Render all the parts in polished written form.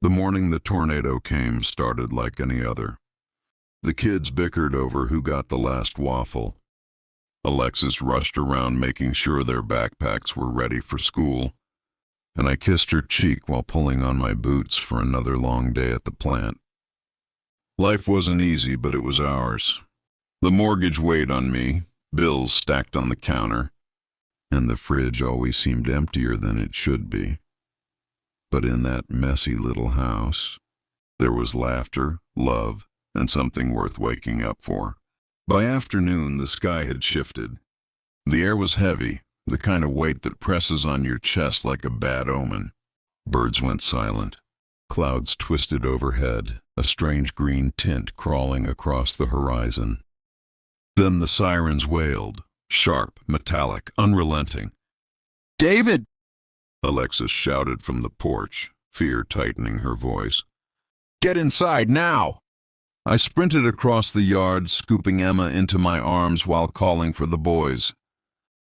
The morning the tornado came started like any other. The kids bickered over who got the last waffle. Alexis rushed around making sure their backpacks were ready for school, and I kissed her cheek while pulling on my boots for another long day at the plant. Life wasn't easy, but it was ours. The mortgage weighed on me, bills stacked on the counter, and the fridge always seemed emptier than it should be. But in that messy little house, there was laughter, love, and something worth waking up for. By afternoon, the sky had shifted. The air was heavy, the kind of weight that presses on your chest like a bad omen. Birds went silent. Clouds twisted overhead, a strange green tint crawling across the horizon. Then the sirens wailed, sharp, metallic, unrelenting. "David!" Alexis shouted from the porch, fear tightening her voice. "Get inside, now!" I sprinted across the yard, scooping Emma into my arms while calling for the boys.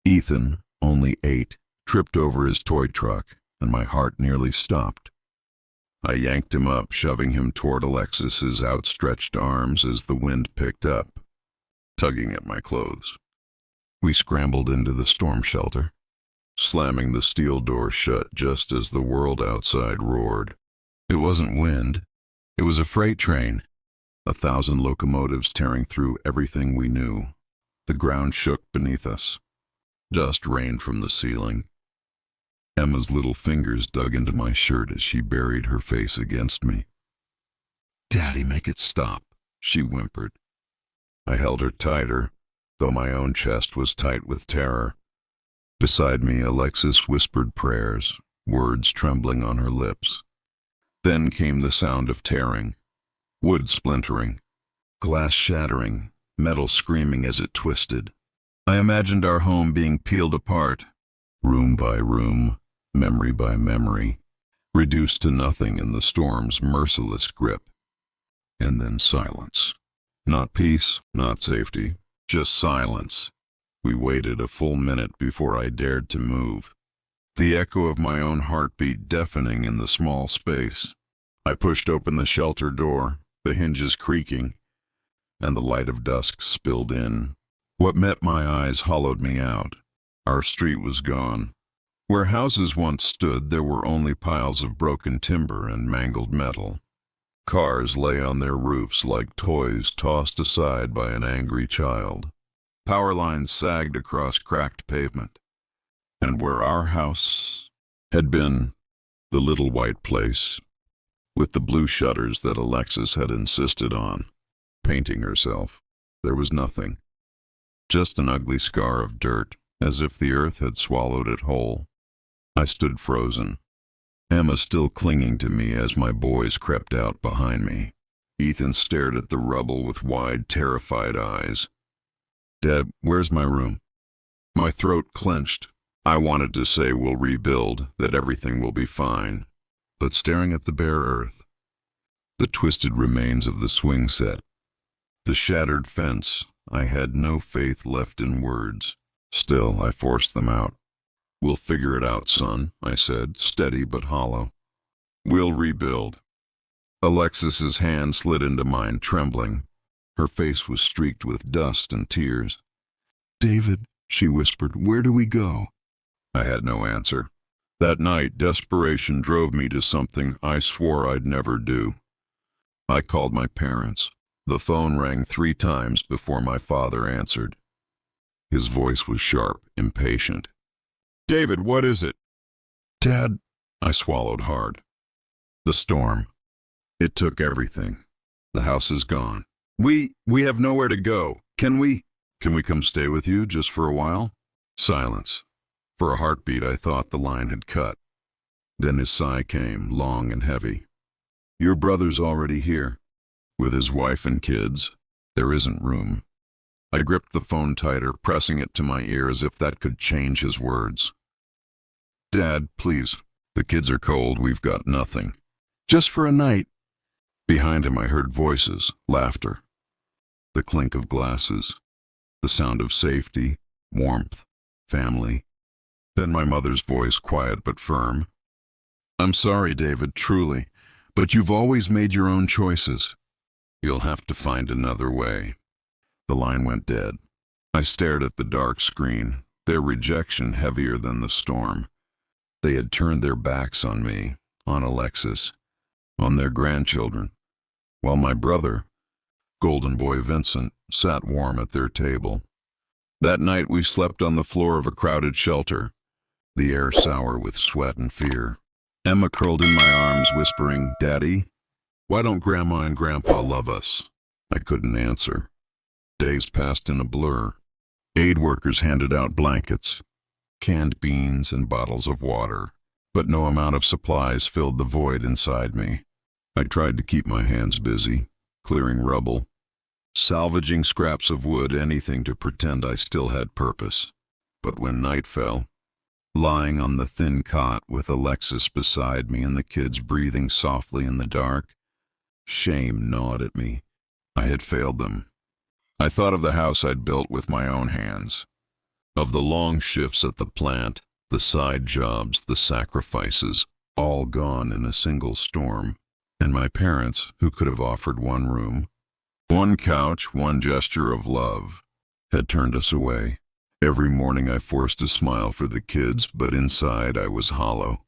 Ethan, only 8, tripped over his toy truck, and my heart nearly stopped. I yanked him up, shoving him toward Alexis's outstretched arms as the wind picked up, tugging at my clothes. We scrambled into the storm shelter, slamming the steel door shut just as the world outside roared. It wasn't wind. It was a freight train, 1,000 locomotives tearing through everything we knew. The ground shook beneath us. Dust rained from the ceiling. Emma's little fingers dug into my shirt as she buried her face against me. "Daddy, make it stop," she whimpered. I held her tighter, though my own chest was tight with terror. Beside me, Alexis whispered prayers, words trembling on her lips. Then came the sound of tearing, wood splintering, glass shattering, metal screaming as it twisted. I imagined our home being peeled apart, room by room, memory by memory, reduced to nothing in the storm's merciless grip. And then silence. Not peace, not safety, just silence. We waited a full minute before I dared to move, the echo of my own heartbeat deafening in the small space. I pushed open the shelter door, the hinges creaking, and the light of dusk spilled in. What met my eyes hollowed me out. Our street was gone. Where houses once stood, there were only piles of broken timber and mangled metal. Cars lay on their roofs like toys tossed aside by an angry child. Power lines sagged across cracked pavement. And where our house had been, the little white place, with the blue shutters that Alexis had insisted on, painting herself, there was nothing. Just an ugly scar of dirt, as if the earth had swallowed it whole. I stood frozen, Emma still clinging to me as my boys crept out behind me. Ethan stared at the rubble with wide, terrified eyes. "Dad, where's my room?" My throat clenched. I wanted to say we'll rebuild, that everything will be fine, but staring at the bare earth, the twisted remains of the swing set, the shattered fence, I had no faith left in words. Still, I forced them out. "We'll figure it out, son," I said, steady but hollow. "We'll rebuild." Alexis's hand slid into mine, trembling. Her face was streaked with dust and tears. "David," she whispered, "where do we go?" I had no answer. That night, desperation drove me to something I swore I'd never do. I called my parents. The phone rang 3 times before my father answered. His voice was sharp, impatient. "David, what is it?" "Dad," I swallowed hard. "The storm. It took everything. The house is gone. We have nowhere to go. Can we come stay with you just for a while?" Silence. For a heartbeat, I thought the line had cut. Then his sigh came, long and heavy. "Your brother's already here, with his wife and kids. There isn't room." I gripped the phone tighter, pressing it to my ear as if that could change his words. "Dad, please. The kids are cold. We've got nothing. Just for a night." Behind him I heard voices, laughter, the clink of glasses, the sound of safety, warmth, family. Then my mother's voice, quiet but firm. "I'm sorry, David, truly, But you've always made your own choices. You'll have to find another way. The line went dead. I stared at the dark screen, their rejection heavier than the storm. They had turned their backs on me, on Alexis, on their grandchildren, while my brother, golden boy Vincent, sat warm at their table. That night we slept on the floor of a crowded shelter, the air sour with sweat and fear. Emma curled in my arms, whispering, "Daddy, why don't Grandma and Grandpa love us?" I couldn't answer. Days passed in a blur. Aid workers handed out blankets, canned beans, and bottles of water, but no amount of supplies filled the void inside me. I tried to keep my hands busy, clearing rubble, salvaging scraps of wood, anything to pretend I still had purpose. But when night fell, lying on the thin cot with Alexis beside me and the kids breathing softly in the dark, shame gnawed at me. I had failed them. I thought of the house I'd built with my own hands, of the long shifts at the plant, the side jobs, the sacrifices, all gone in a single storm, and my parents, who could have offered one room, one couch, one gesture of love, had turned us away. Every morning I forced a smile for the kids, but inside I was hollow.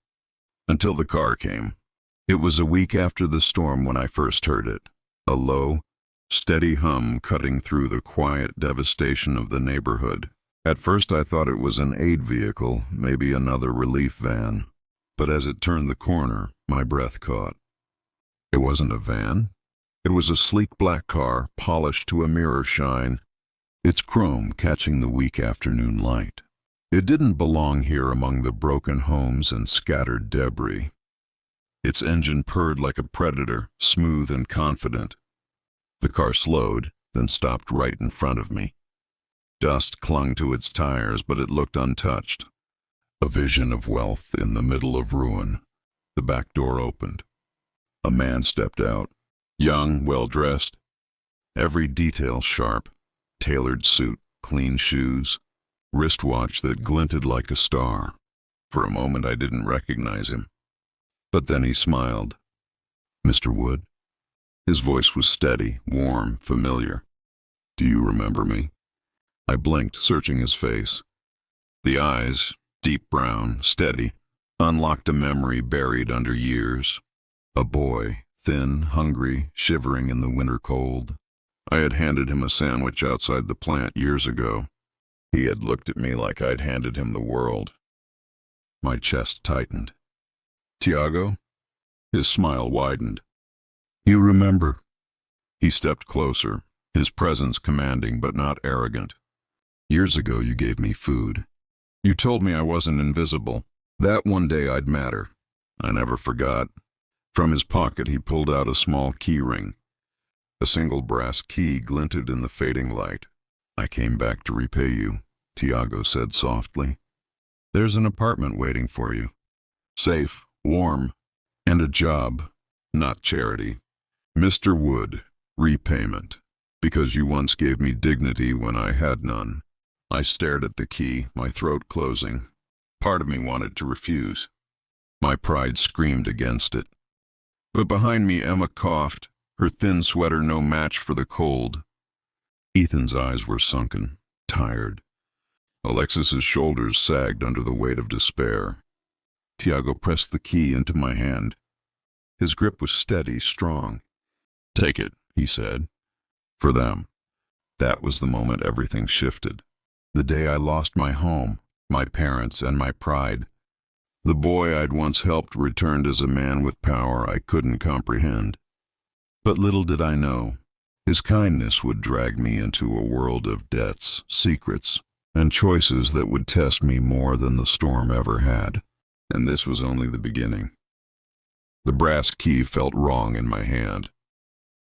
Until the car came. It was a week after the storm when I first heard it, a low, steady hum cutting through the quiet devastation of the neighborhood. At first I thought it was an aid vehicle, maybe another relief van. But as it turned the corner, my breath caught. It wasn't a van. It was a sleek black car, polished to a mirror shine, its chrome catching the weak afternoon light. It didn't belong here among the broken homes and scattered debris. Its engine purred like a predator, smooth and confident. The car slowed, then stopped right in front of me. Dust clung to its tires, but it looked untouched. A vision of wealth in the middle of ruin. The back door opened. A man stepped out, young, well-dressed, every detail sharp, tailored suit, clean shoes, wristwatch that glinted like a star. For a moment I didn't recognize him. But then he smiled. "Mr. Wood?" His voice was steady, warm, familiar. "Do you remember me?" I blinked, searching his face. The eyes, deep brown, steady, unlocked a memory buried under years. A boy, thin, hungry, shivering in the winter cold. I had handed him a sandwich outside the plant years ago. He had looked at me like I'd handed him the world. My chest tightened. "Tiago?" His smile widened. "You remember." He stepped closer, his presence commanding but not arrogant. "Years ago you gave me food. You told me I wasn't invisible, that one day I'd matter. I never forgot." From his pocket he pulled out a small key ring. A single brass key glinted in the fading light. "I came back to repay you," Tiago said softly. "There's an apartment waiting for you. Safe, warm, and a job, not charity. Mr. Wood, repayment, because you once gave me dignity when I had none." I stared at the key, my throat closing. Part of me wanted to refuse. My pride screamed against it. But behind me Emma coughed, her thin sweater no match for the cold. Ethan's eyes were sunken, tired. Alexis's shoulders sagged under the weight of despair. Tiago pressed the key into my hand. His grip was steady, strong. "Take it," he said. "For them." That was the moment everything shifted. The day I lost my home, my parents, and my pride. The boy I'd once helped returned as a man with power I couldn't comprehend. But little did I know, his kindness would drag me into a world of debts, secrets, and choices that would test me more than the storm ever had. And this was only the beginning. The brass key felt wrong in my hand.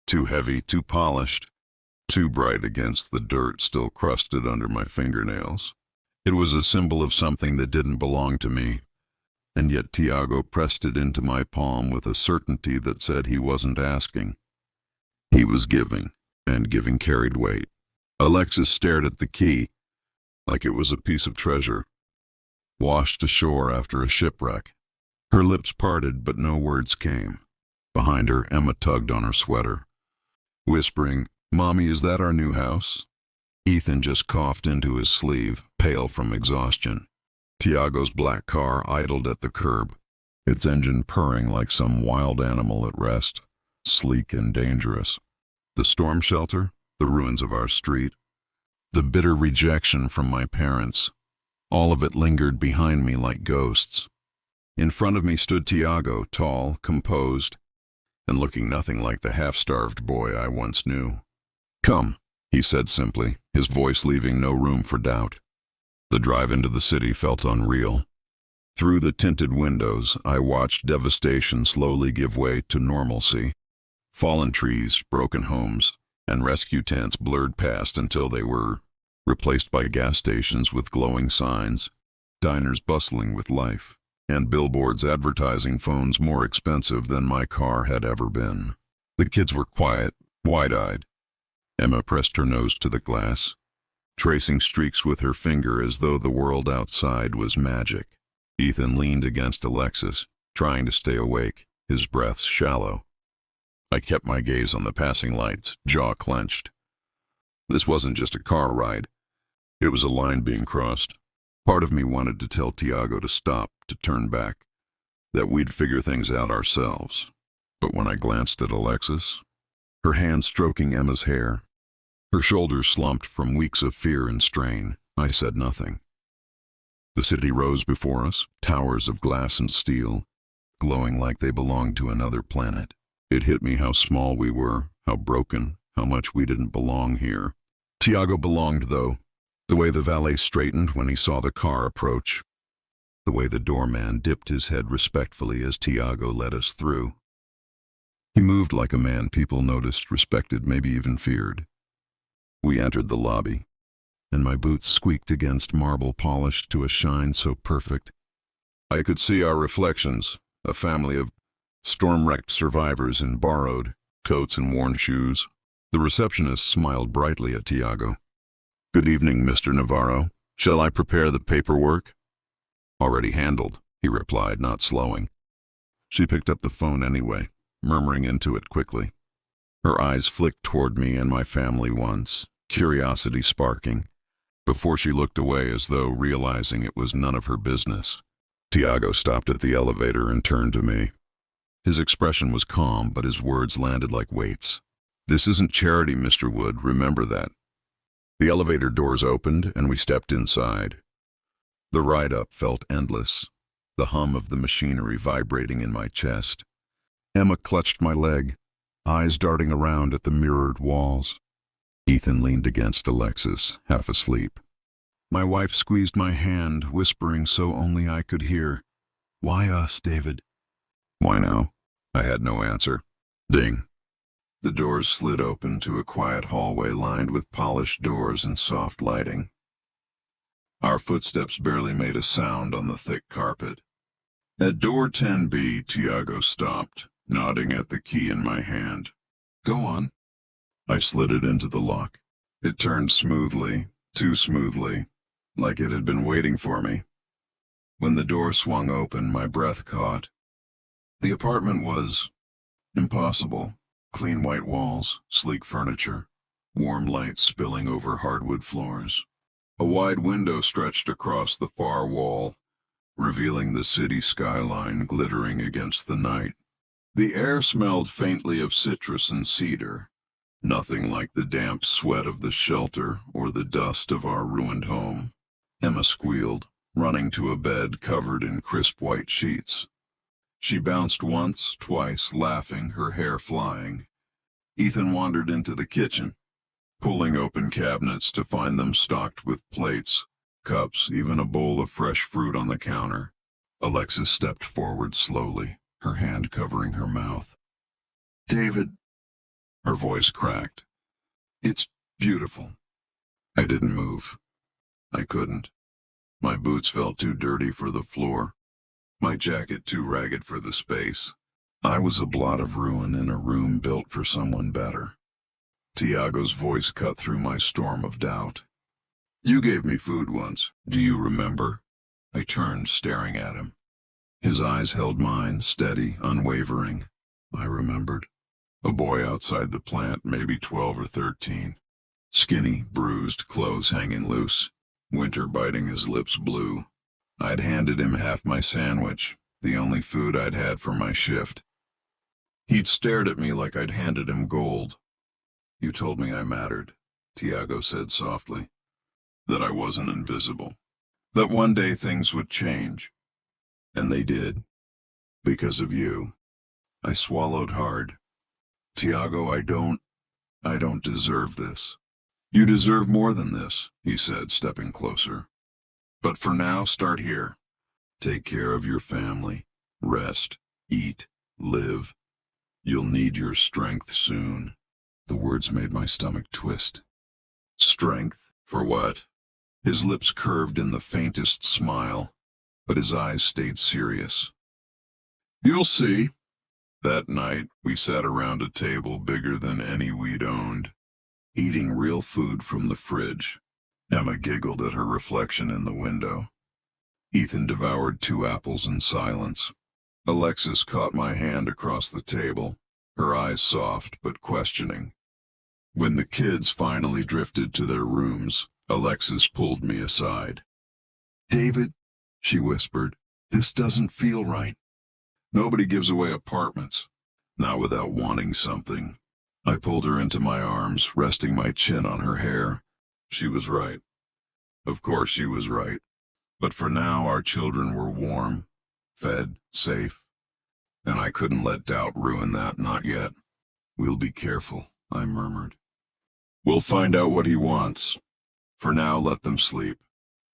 Too heavy, too polished, too bright against the dirt still crusted under my fingernails. It was a symbol of something that didn't belong to me. And yet Tiago pressed it into my palm with a certainty that said he wasn't asking. He was giving, and giving carried weight. Alexis stared at the key, like it was a piece of treasure, washed ashore after a shipwreck. Her lips parted, but no words came. Behind her, Emma tugged on her sweater, whispering, "Mommy, is that our new house?" Ethan just coughed into his sleeve, pale from exhaustion. Tiago's black car idled at the curb, its engine purring like some wild animal at rest, sleek and dangerous. The storm shelter, the ruins of our street, the bitter rejection from my parents, all of it lingered behind me like ghosts. In front of me stood Tiago, tall, composed, and looking nothing like the half-starved boy I once knew. "Come," he said simply, his voice leaving no room for doubt. The drive into the city felt unreal. Through the tinted windows, I watched devastation slowly give way to normalcy. Fallen trees, broken homes, and rescue tents blurred past until they were replaced by gas stations with glowing signs, diners bustling with life, and billboards advertising phones more expensive than my car had ever been. The kids were quiet, wide-eyed. Emma pressed her nose to the glass, tracing streaks with her finger as though the world outside was magic. Ethan leaned against Alexis, trying to stay awake, his breaths shallow. I kept my gaze on the passing lights, jaw clenched. This wasn't just a car ride. It was a line being crossed. Part of me wanted to tell Tiago to stop, to turn back, that we'd figure things out ourselves. But when I glanced at Alexis, her hand stroking Emma's hair, her shoulders slumped from weeks of fear and strain, I said nothing. The city rose before us, towers of glass and steel, glowing like they belonged to another planet. It hit me how small we were, how broken, how much we didn't belong here. Tiago belonged, though. The way the valet straightened when he saw the car approach, the way the doorman dipped his head respectfully as Tiago led us through. He moved like a man people noticed, respected, maybe even feared. We entered the lobby, and my boots squeaked against marble polished to a shine so perfect. I could see our reflections, a family of storm-wrecked survivors in borrowed coats and worn shoes. The receptionist smiled brightly at Tiago. "Good evening, Mr. Navarro. Shall I prepare the paperwork?" "Already handled," he replied, not slowing. She picked up the phone anyway, murmuring into it quickly. Her eyes flicked toward me and my family once, curiosity sparking, before she looked away as though realizing it was none of her business. Tiago stopped at the elevator and turned to me. His expression was calm, but his words landed like weights. "This isn't charity, Mr. Wood, remember that." The elevator doors opened and we stepped inside. The ride up felt endless, the hum of the machinery vibrating in my chest. Emma clutched my leg, eyes darting around at the mirrored walls. Ethan leaned against Alexis, half asleep. My wife squeezed my hand, whispering so only I could hear, "Why us, David?" "Why now?" I had no answer. Ding. The doors slid open to a quiet hallway lined with polished doors and soft lighting. Our footsteps barely made a sound on the thick carpet. At door 10B, Tiago stopped, nodding at the key in my hand. "Go on." I slid it into the lock. It turned smoothly, too smoothly, like it had been waiting for me. When the door swung open, my breath caught. The apartment was impossible. Clean white walls, sleek furniture, warm lights spilling over hardwood floors. A wide window stretched across the far wall, revealing the city skyline glittering against the night. The air smelled faintly of citrus and cedar, nothing like the damp sweat of the shelter or the dust of our ruined home. Emma squealed, running to a bed covered in crisp white sheets. She bounced once, twice, laughing, her hair flying. Ethan wandered into the kitchen, pulling open cabinets to find them stocked with plates, cups, even a bowl of fresh fruit on the counter. Alexis stepped forward slowly, her hand covering her mouth. "David," her voice cracked. "It's beautiful." I didn't move. I couldn't. My boots felt too dirty for the floor, my jacket too ragged for the space. I was a blot of ruin in a room built for someone better. Tiago's voice cut through my storm of doubt. "You gave me food once. Do you remember?" I turned, staring at him. His eyes held mine, steady, unwavering. I remembered. A boy outside the plant, maybe 12 or 13. Skinny, bruised, clothes hanging loose. Winter biting his lips blue. I'd handed him half my sandwich, the only food I'd had for my shift. He'd stared at me like I'd handed him gold. You told me I mattered, Tiago said softly. That I wasn't invisible. That one day things would change. And they did. Because of you. I swallowed hard. Tiago, I don't deserve this. You deserve more than this, he said, stepping closer. But for now, start here. Take care of your family. Rest, eat, live. You'll need your strength soon. The words made my stomach twist. Strength? For what? His lips curved in the faintest smile, but his eyes stayed serious. You'll see. That night, we sat around a table bigger than any we'd owned, eating real food from the fridge. Emma giggled at her reflection in the window. Ethan devoured 2 apples in silence. Alexis caught my hand across the table, her eyes soft but questioning. When the kids finally drifted to their rooms, Alexis pulled me aside. David, she whispered, this doesn't feel right. Nobody gives away apartments, not without wanting something. I pulled her into my arms, resting my chin on her hair. She was right. Of course she was right. But for now our children were warm, fed, safe. And I couldn't let doubt ruin that, not yet. We'll be careful, I murmured. We'll find out what he wants. For now, let them sleep.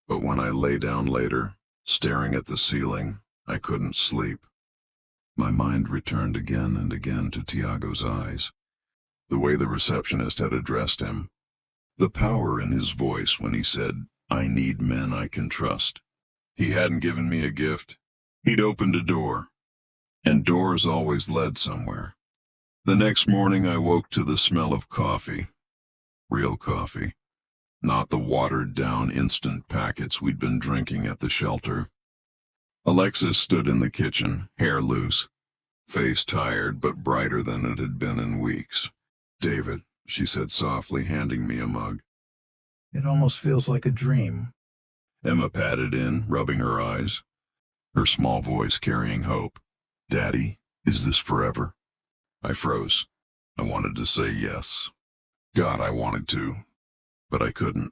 But when I lay down later, staring at the ceiling, I couldn't sleep. My mind returned again and again to Tiago's eyes. The way the receptionist had addressed him. The power in his voice when he said, I need men I can trust. He hadn't given me a gift. He'd opened a door. And doors always led somewhere. The next morning I woke to the smell of coffee. Real coffee. Not the watered-down instant packets we'd been drinking at the shelter. Alexis stood in the kitchen, hair loose, face tired but brighter than it had been in weeks. David, she said softly, handing me a mug. It almost feels like a dream. Emma patted in, rubbing her eyes, her small voice carrying hope. Daddy, is this forever? I froze. I wanted to say yes. God, I wanted to. But I couldn't.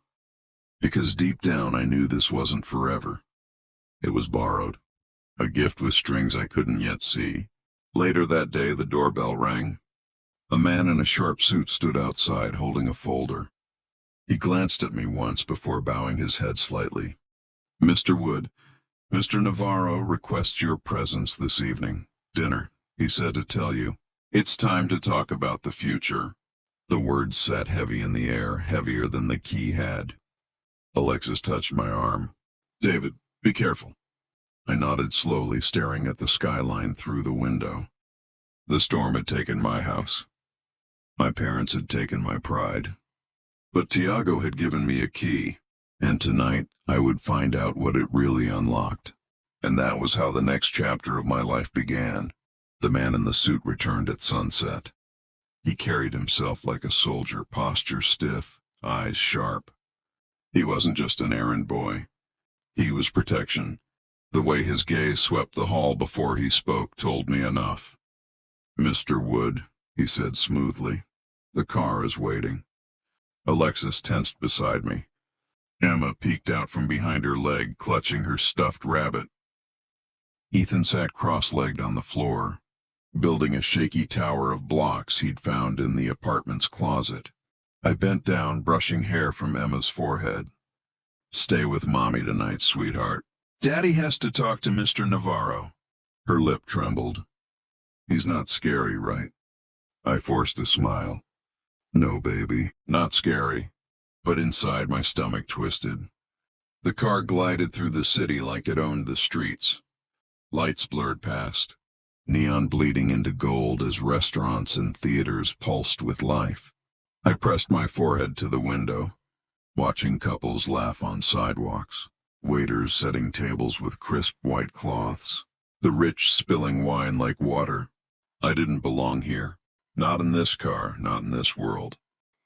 Because deep down I knew this wasn't forever. It was borrowed. A gift with strings I couldn't yet see. Later that day the doorbell rang. A man in a sharp suit stood outside holding a folder. He glanced at me once before bowing his head slightly. Mr. Wood, Mr. Navarro requests your presence this evening. Dinner, he said to tell you. It's time to talk about the future. The words sat heavy in the air, heavier than the key had. Alexis touched my arm. David, be careful. I nodded slowly, staring at the skyline through the window. The storm had taken my house. My parents had taken my pride. But Tiago had given me a key, and tonight I would find out what it really unlocked. And that was how the next chapter of my life began. The man in the suit returned at sunset. He carried himself like a soldier, posture stiff, eyes sharp. He wasn't just an errand boy. He was protection. The way his gaze swept the hall before he spoke told me enough. Mr. Wood, he said smoothly, the car is waiting. Alexis tensed beside me. Emma peeked out from behind her leg, clutching her stuffed rabbit. Ethan sat cross-legged on the floor, building a shaky tower of blocks he'd found in the apartment's closet. I bent down, brushing hair from Emma's forehead. Stay with Mommy tonight, sweetheart. Daddy has to talk to Mr. Navarro. Her lip trembled. He's not scary, right? I forced a smile. No, baby, not scary. But inside my stomach twisted. The car glided through the city like it owned the streets. Lights blurred past, neon bleeding into gold as restaurants and theaters pulsed with life. I pressed my forehead to the window, watching couples laugh on sidewalks, waiters setting tables with crisp white cloths, the rich spilling wine like water. I didn't belong here. Not in this car, not in this world.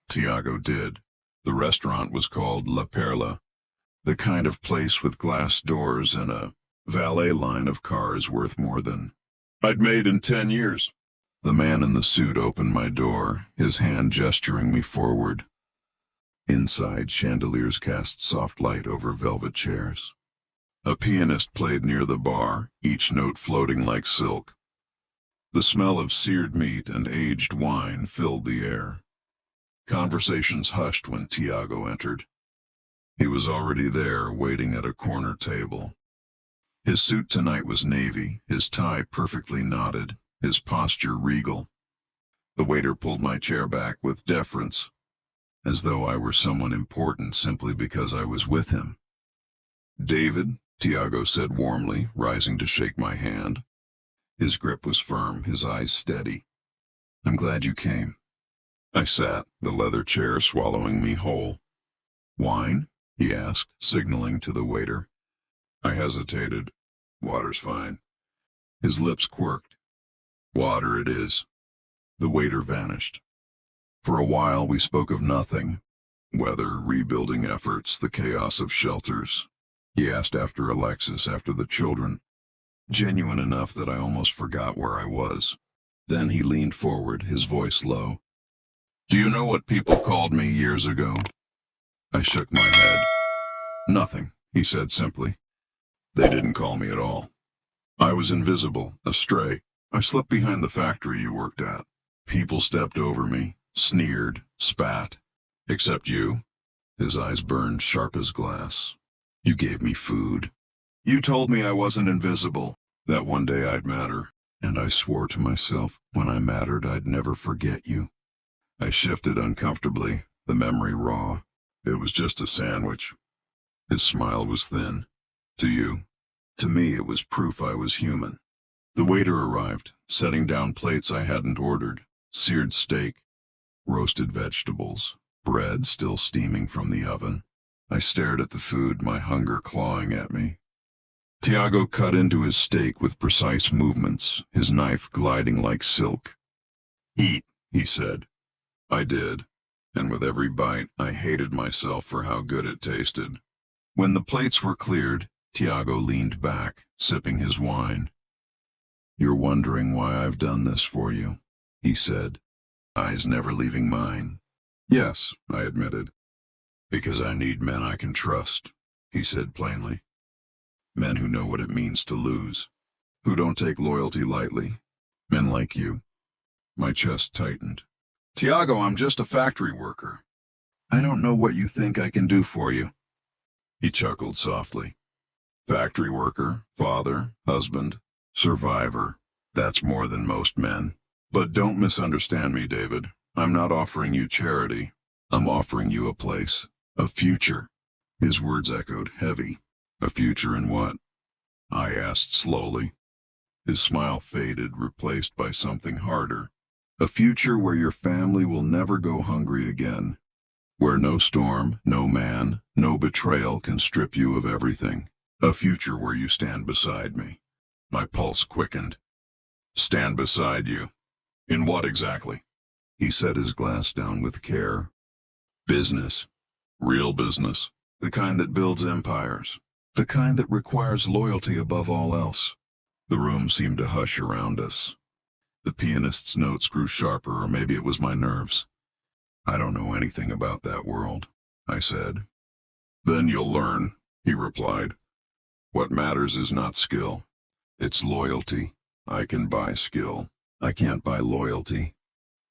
Tiago did. The restaurant was called La Perla, the kind of place with glass doors and a valet line of cars worth more than I'd made in 10 years. The man in the suit opened my door, his hand gesturing me forward. Inside, chandeliers cast soft light over velvet chairs. A pianist played near the bar, each note floating like silk. The smell of seared meat and aged wine filled the air. Conversations hushed when Tiago entered. He was already there, waiting at a corner table. His suit tonight was navy, his tie perfectly knotted, his posture regal. The waiter pulled my chair back with deference, as though I were someone important simply because I was with him. "David," Tiago said warmly, rising to shake my hand. His grip was firm, his eyes steady. "I'm glad you came." I sat, the leather chair swallowing me whole. "Wine?" he asked, signaling to the waiter. I hesitated. "Water's fine." His lips quirked. "Water it is." The waiter vanished. For a while we spoke of nothing. Weather, rebuilding efforts, the chaos of shelters. He asked after Alexis, after the children. Genuine enough that I almost forgot where I was. Then he leaned forward, his voice low. "Do you know what people called me years ago?" I shook my head. "Nothing," he said simply. "They didn't call me at all. I was invisible, a stray. I slept behind the factory you worked at. People stepped over me, sneered, spat. Except you." His eyes burned sharp as glass. "You gave me food. You told me I wasn't invisible, that one day I'd matter. And I swore to myself, when I mattered, I'd never forget you." I shifted uncomfortably, the memory raw. "It was just a sandwich." His smile was thin. "To you. To me, it was proof I was human." The waiter arrived, setting down plates I hadn't ordered. Seared steak, roasted vegetables, bread still steaming from the oven. I stared at the food, my hunger clawing at me. Tiago cut into his steak with precise movements, his knife gliding like silk. "Eat," he said. I did, and with every bite, I hated myself for how good it tasted. When the plates were cleared, Tiago leaned back, sipping his wine. "You're wondering why I've done this for you," he said, eyes never leaving mine. "Yes," I admitted. "Because I need men I can trust," he said plainly. "Men who know what it means to lose, who don't take loyalty lightly. Men like you." My chest tightened. "Tiago, I'm just a factory worker. I don't know what you think I can do for you." He chuckled softly. "Factory worker, father, husband, survivor. That's more than most men. But don't misunderstand me, David. I'm not offering you charity. I'm offering you a place, a future." His words echoed heavy. "A future in what?" I asked slowly. His smile faded, replaced by something harder. "A future where your family will never go hungry again. Where no storm, no man, no betrayal can strip you of everything. A future where you stand beside me." My pulse quickened. "Stand beside you? In what exactly?" He set his glass down with care. "Business. Real business. The kind that builds empires. The kind that requires loyalty above all else." The room seemed to hush around us. The pianist's notes grew sharper, or maybe it was my nerves. "I don't know anything about that world," I said. "Then you'll learn," he replied. "What matters is not skill. It's loyalty. I can buy skill. I can't buy loyalty."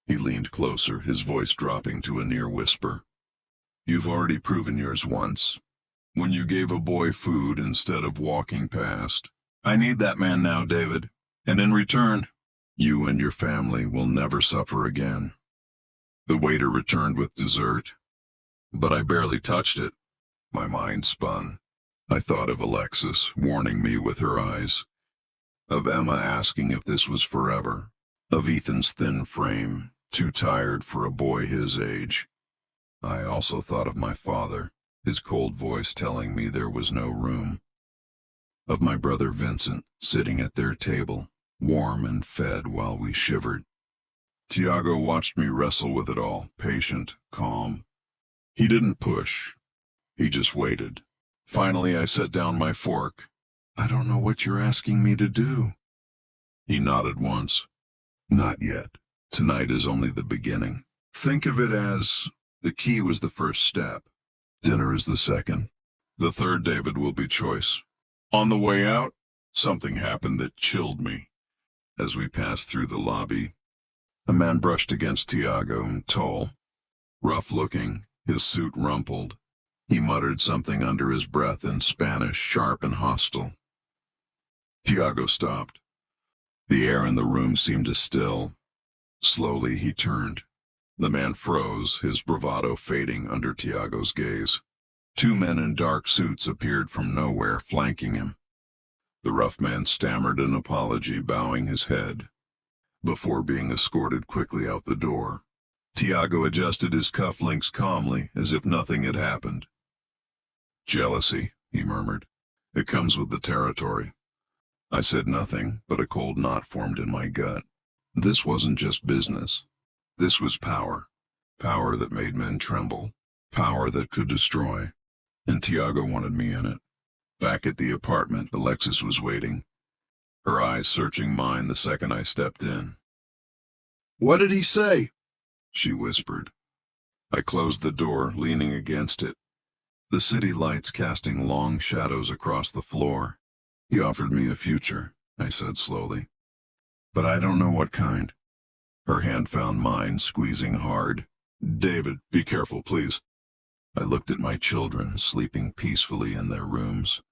He leaned closer, his voice dropping to a near whisper. "You've already proven yours once, when you gave a boy food instead of walking past. I need that man now, David, and in return, you and your family will never suffer again." The waiter returned with dessert, but I barely touched it. My mind spun. I thought of Alexis warning me with her eyes, of Emma asking if this was forever, of Ethan's thin frame, too tired for a boy his age. I also thought of my father, his cold voice telling me there was no room. Of my brother Vincent, sitting at their table, warm and fed while we shivered. Tiago watched me wrestle with it all, patient, calm. He didn't push. He just waited. Finally, I set down my fork. I don't know what you're asking me to do. He nodded once. Not yet. Tonight is only the beginning. Think of it as the key was the first step. Dinner is the second. The third, David, will be choice. On the way out, something happened that chilled me. As we passed through the lobby, a man brushed against Tiago, tall, rough-looking, his suit rumpled. He muttered something under his breath in Spanish, sharp and hostile. Tiago stopped. The air in the room seemed to still. Slowly he turned. The man froze, his bravado fading under Tiago's gaze. Two men in dark suits appeared from nowhere, flanking him. The rough man stammered an apology, bowing his head, before being escorted quickly out the door. Tiago adjusted his cufflinks calmly, as if nothing had happened. Jealousy, he murmured. It comes with the territory. I said nothing, but a cold knot formed in my gut. This wasn't just business. This was power. Power that made men tremble. Power that could destroy. And Tiago wanted me in it. Back at the apartment, Alexis was waiting, her eyes searching mine the second I stepped in. What did he say? She whispered. I closed the door, leaning against it, the city lights casting long shadows across the floor. He offered me a future, I said slowly. But I don't know what kind. Her hand found mine, squeezing hard. David, be careful, please. I looked at my children, sleeping peacefully in their rooms,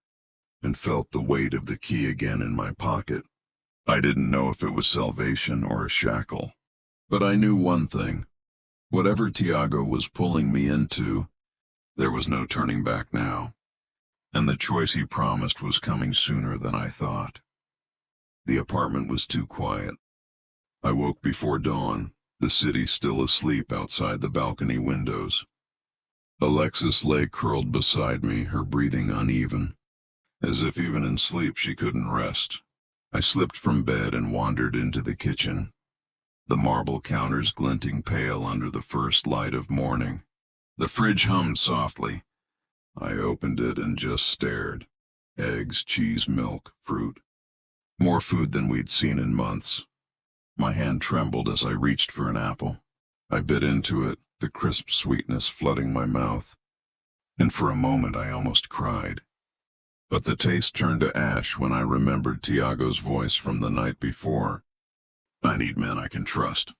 and felt the weight of the key again in my pocket. I didn't know if it was salvation or a shackle, but I knew one thing. Whatever Tiago was pulling me into, there was no turning back now, and the choice he promised was coming sooner than I thought. The apartment was too quiet. I woke before dawn, the city still asleep outside the balcony windows. Alexis lay curled beside me, her breathing uneven, as if even in sleep she couldn't rest. I slipped from bed and wandered into the kitchen, the marble counters glinting pale under the first light of morning. The fridge hummed softly. I opened it and just stared. Eggs, cheese, milk, fruit. More food than we'd seen in months. My hand trembled as I reached for an apple. I bit into it, the crisp sweetness flooding my mouth, and for a moment I almost cried. But the taste turned to ash when I remembered Tiago's voice from the night before. I need men I can trust.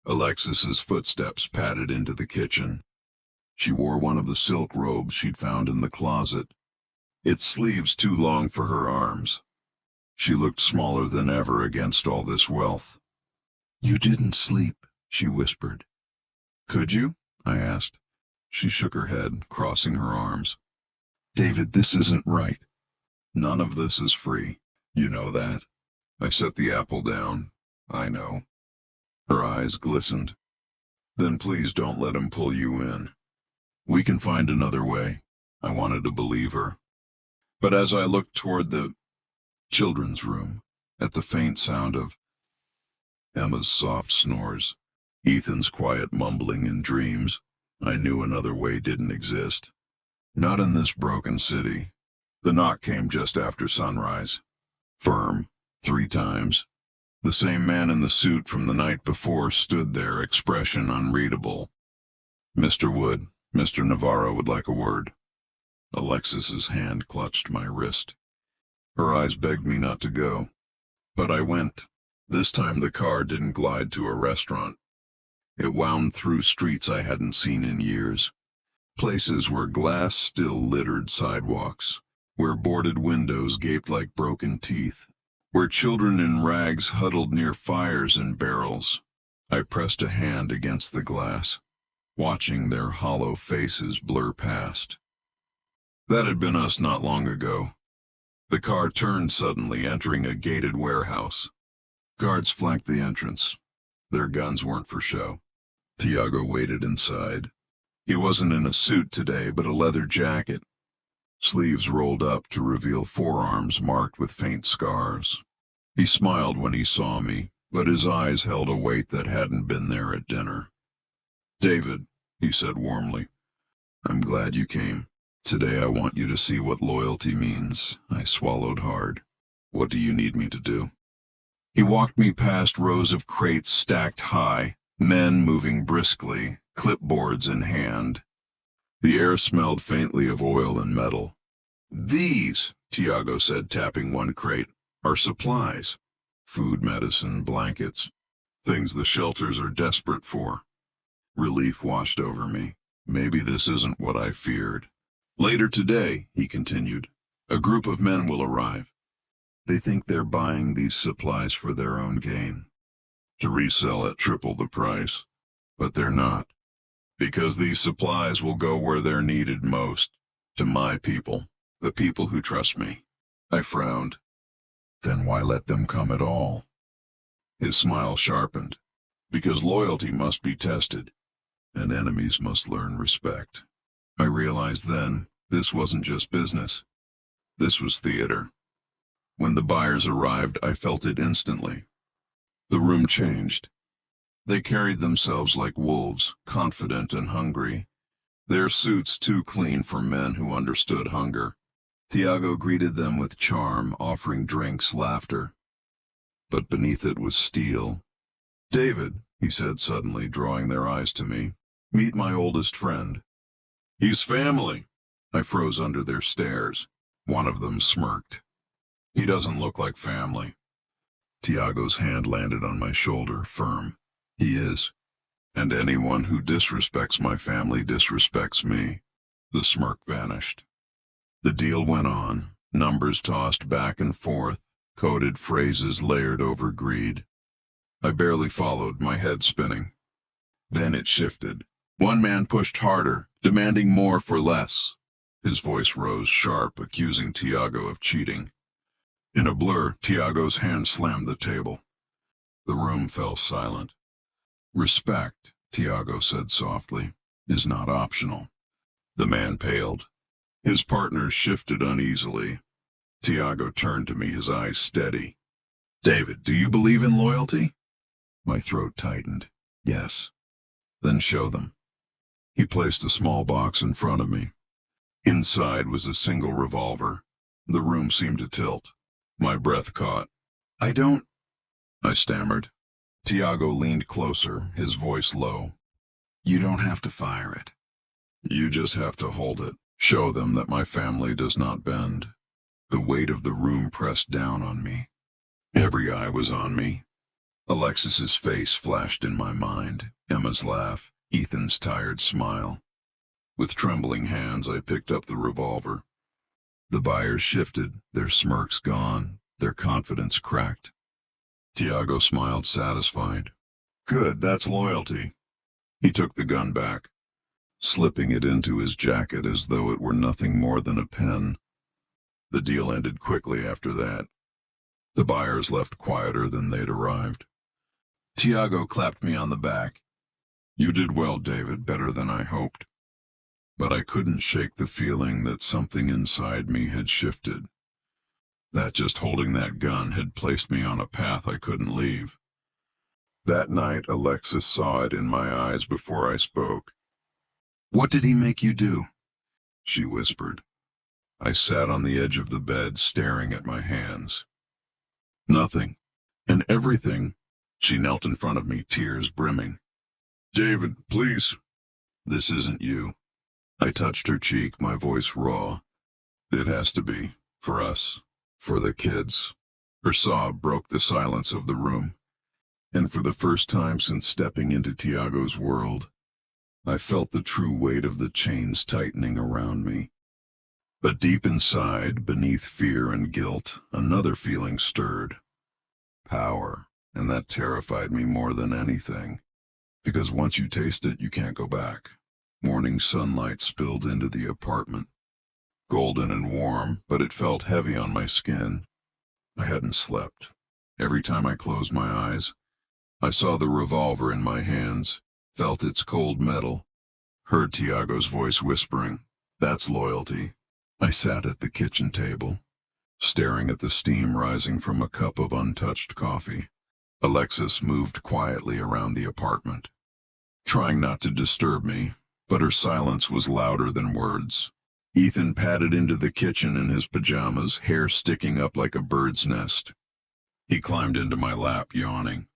Alexis's footsteps padded into the kitchen. She wore one of the silk robes she'd found in the closet, its sleeves too long for her arms. She looked smaller than ever against all this wealth. You didn't sleep, she whispered. Could you? I asked. She shook her head, crossing her arms. David, this isn't right. None of this is free. You know that. I set the apple down. I know. Her eyes glistened. Then please don't let him pull you in. We can find another way. I wanted to believe her. But as I looked toward the children's room, at the faint sound of Emma's soft snores, Ethan's quiet mumbling in dreams, I knew another way didn't exist. Not in this broken city. The knock came just after sunrise. Firm, 3 times. The same man in the suit from the night before stood there, expression unreadable. Mr. Wood, Mr. Navarro would like a word. Alexis's hand clutched my wrist. Her eyes begged me not to go. But I went. This time the car didn't glide to a restaurant. It wound through streets I hadn't seen in years. Places where glass still littered sidewalks, where boarded windows gaped like broken teeth, where children in rags huddled near fires and barrels. I pressed a hand against the glass, watching their hollow faces blur past. That had been us not long ago. The car turned suddenly, entering a gated warehouse. Guards flanked the entrance. Their guns weren't for show. Tiago waited inside. He wasn't in a suit today, but a leather jacket, sleeves rolled up to reveal forearms marked with faint scars. He smiled when he saw me, but his eyes held a weight that hadn't been there at dinner. "David," he said warmly, "I'm glad you came. Today I want you to see what loyalty means." I swallowed hard. "What do you need me to do?" He walked me past rows of crates stacked high, men moving briskly, clipboards in hand. The air smelled faintly of oil and metal. "These," Tiago said, tapping one crate, "are supplies. Food, medicine, blankets. Things the shelters are desperate for." Relief washed over me. Maybe this isn't what I feared. "Later today," he continued, "a group of men will arrive. They think they're buying these supplies for their own gain, to resell at triple the price. But they're not, because these supplies will go where they're needed most, to my people, the people who trust me." I frowned. "Then why let them come at all?" His smile sharpened. "Because loyalty must be tested, and enemies must learn respect." I realized then, this wasn't just business. This was theater. When the buyers arrived, I felt it instantly. The room changed. They carried themselves like wolves, confident and hungry, their suits too clean for men who understood hunger. Tiago greeted them with charm, offering drinks, laughter. But beneath it was steel. "David," he said suddenly, drawing their eyes to me, "meet my oldest friend." "He's family." I froze under their stares. One of them smirked. "He doesn't look like family." Tiago's hand landed on my shoulder, firm. "He is. And anyone who disrespects my family disrespects me." The smirk vanished. The deal went on, numbers tossed back and forth, coded phrases layered over greed. I barely followed, my head spinning. Then it shifted. One man pushed harder, demanding more for less. His voice rose sharp, accusing Tiago of cheating. In a blur, Tiago's hand slammed the table. The room fell silent. "Respect," Tiago said softly, "is not optional." The man paled. His partners shifted uneasily. Tiago turned to me, his eyes steady. "David, do you believe in loyalty?" My throat tightened. "Yes." "Then show them." He placed a small box in front of me. Inside was a single revolver. The room seemed to tilt. My breath caught. "I don't—" I stammered. Tiago leaned closer, his voice low. "You don't have to fire it. You just have to hold it. Show them that my family does not bend." The weight of the room pressed down on me. Every eye was on me. Alexis's face flashed in my mind, Emma's laugh, Ethan's tired smile. With trembling hands, I picked up the revolver. The buyers shifted, their smirks gone, their confidence cracked. Tiago smiled, satisfied. "Good, that's loyalty." He took the gun back, slipping it into his jacket as though it were nothing more than a pen. The deal ended quickly after that. The buyers left quieter than they'd arrived. Tiago clapped me on the back. "You did well, David, better than I hoped." But I couldn't shake the feeling that something inside me had shifted. That just holding that gun had placed me on a path I couldn't leave. That night, Alexis saw it in my eyes before I spoke. "What did he make you do?" she whispered. I sat on the edge of the bed, staring at my hands. "Nothing. And everything." She knelt in front of me, tears brimming. "David, please." "This isn't you." I touched her cheek, my voice raw. "It has to be. For us. For the kids." Her sob broke the silence of the room. And for the first time since stepping into Tiago's world, I felt the true weight of the chains tightening around me. But deep inside, beneath fear and guilt, another feeling stirred. Power. And that terrified me more than anything. Because once you taste it, you can't go back. Morning sunlight spilled into the apartment. Golden and warm, but it felt heavy on my skin. I hadn't slept. Every time I closed my eyes, I saw the revolver in my hands, felt its cold metal, heard Tiago's voice whispering, "That's loyalty." I sat at the kitchen table, staring at the steam rising from a cup of untouched coffee. Alexis moved quietly around the apartment, trying not to disturb me, but her silence was louder than words. Ethan padded into the kitchen in his pajamas, hair sticking up like a bird's nest. He climbed into my lap, yawning.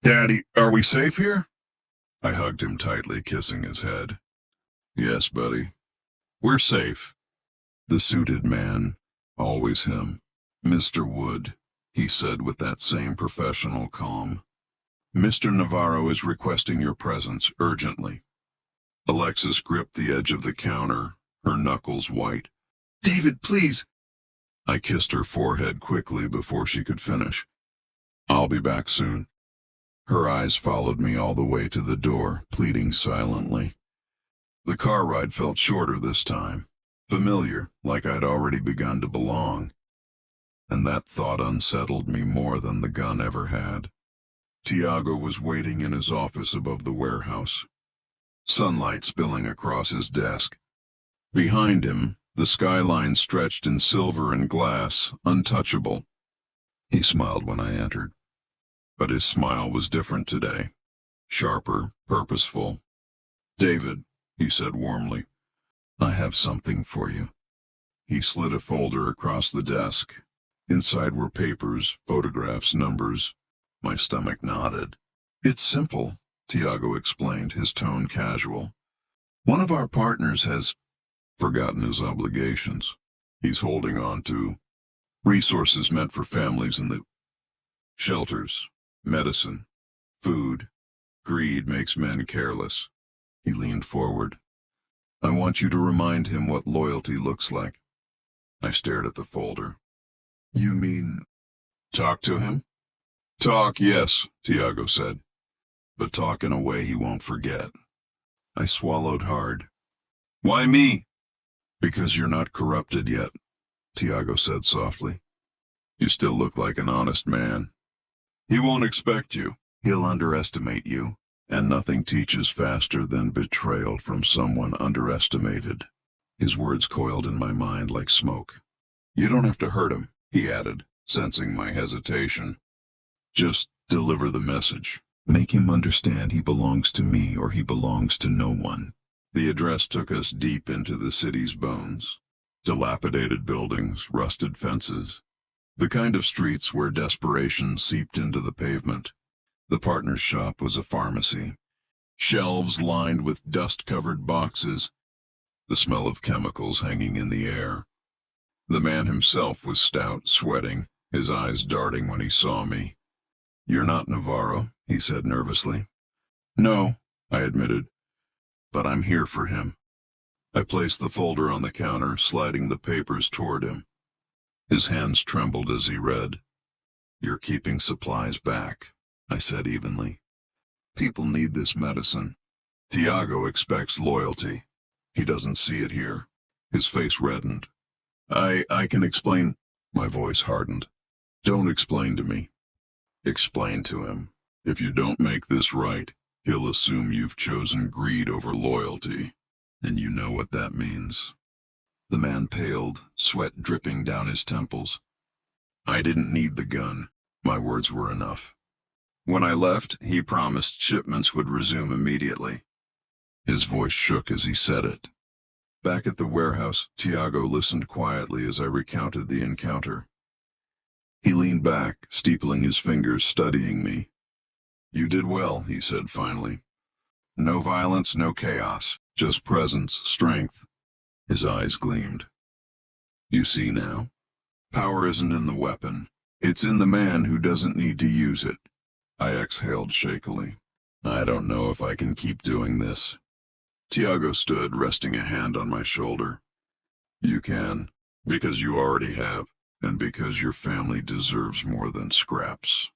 "Daddy, are we safe here?" I hugged him tightly, kissing his head. "Yes, buddy. We're safe." The suited man, always him. "Mr. Wood," he said with that same professional calm. "Mr. Navarro is requesting your presence urgently." Alexis gripped the edge of the counter, her knuckles white. "David, please." I kissed her forehead quickly before she could finish. "I'll be back soon." Her eyes followed me all the way to the door, pleading silently. The car ride felt shorter this time, familiar, like I'd already begun to belong. And that thought unsettled me more than the gun ever had. Tiago was waiting in his office above the warehouse, sunlight spilling across his desk. Behind him, the skyline stretched in silver and glass, untouchable. He smiled when I entered, but his smile was different today, sharper, purposeful. "David," he said warmly, "I have something for you." He slid a folder across the desk. Inside were papers, photographs, numbers. My stomach nodded. "It's simple," Tiago explained, his tone casual. "One of our partners has forgotten his obligations. He's holding on to resources meant for families in the shelters, medicine, food. Greed makes men careless." He leaned forward. "I want you to remind him what loyalty looks like." I stared at the folder. "You mean talk to him?" "Talk, yes," Tiago said, "but talk in a way he won't forget." I swallowed hard. "Why me?" "Because you're not corrupted yet," Tiago said softly. "You still look like an honest man. He won't expect you. He'll underestimate you, and nothing teaches faster than betrayal from someone underestimated." His words coiled in my mind like smoke. "You don't have to hurt him," he added, sensing my hesitation. "Just deliver the message. Make him understand he belongs to me or he belongs to no one." The address took us deep into the city's bones. Dilapidated buildings, rusted fences. The kind of streets where desperation seeped into the pavement. The partner's shop was a pharmacy. Shelves lined with dust-covered boxes. The smell of chemicals hanging in the air. The man himself was stout, sweating, his eyes darting when he saw me. "You're not Navarro," he said nervously. "No," I admitted, "but I'm here for him." I placed the folder on the counter, sliding the papers toward him. His hands trembled as he read. "You're keeping supplies back," I said evenly. "People need this medicine. Tiago expects loyalty. He doesn't see it here." His face reddened. I can explain." My voice hardened. "Don't explain to me. Explain to him. If you don't make this right, he'll assume you've chosen greed over loyalty. And you know what that means." The man paled, sweat dripping down his temples. I didn't need the gun. My words were enough. When I left, he promised shipments would resume immediately. His voice shook as he said it. Back at the warehouse, Tiago listened quietly as I recounted the encounter. He leaned back, steepling his fingers, studying me. "You did well," he said finally. "No violence, no chaos, just presence, strength." His eyes gleamed. "You see now? Power isn't in the weapon. It's in the man who doesn't need to use it." I exhaled shakily. "I don't know if I can keep doing this." Tiago stood, resting a hand on my shoulder. "You can, because you already have, and because your family deserves more than scraps."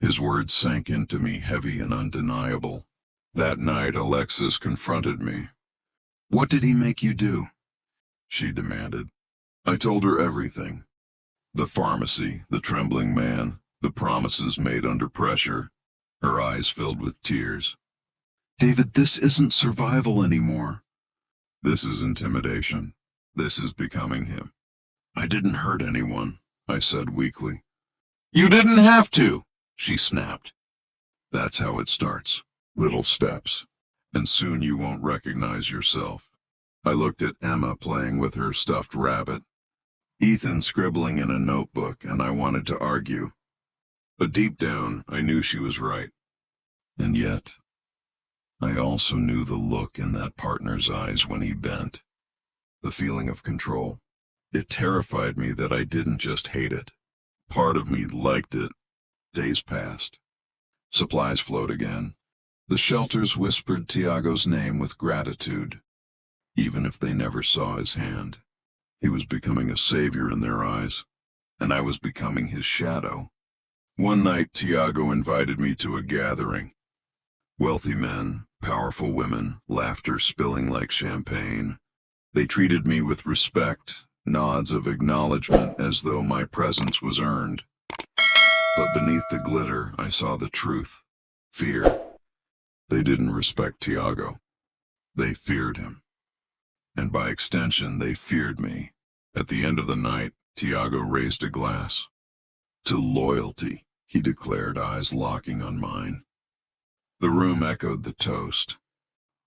His words sank into me, heavy and undeniable. That night, Alexis confronted me. "What did he make you do?" she demanded. I told her everything. The pharmacy, the trembling man, the promises made under pressure. Her eyes filled with tears. "David, this isn't survival anymore." "This is intimidation. This is becoming him." I didn't hurt anyone, I said weakly. You didn't have to, she snapped. That's how it starts. Little steps. And soon you won't recognize yourself. I looked at Emma playing with her stuffed rabbit, Ethan scribbling in a notebook, and I wanted to argue. But deep down, I knew she was right. And yet, I also knew the look in that partner's eyes when he bent. The feeling of control. It terrified me that I didn't just hate it. Part of me liked it. Days passed. Supplies flowed again. The shelters whispered Tiago's name with gratitude, even if they never saw his hand. He was becoming a savior in their eyes, and I was becoming his shadow. One night, Tiago invited me to a gathering. Wealthy men, powerful women, laughter spilling like champagne. They treated me with respect, nods of acknowledgement as though my presence was earned. But beneath the glitter, I saw the truth. Fear. They didn't respect Tiago. They feared him. And by extension, they feared me. At the end of the night, Tiago raised a glass. To loyalty, he declared, eyes locking on mine. The room echoed the toast,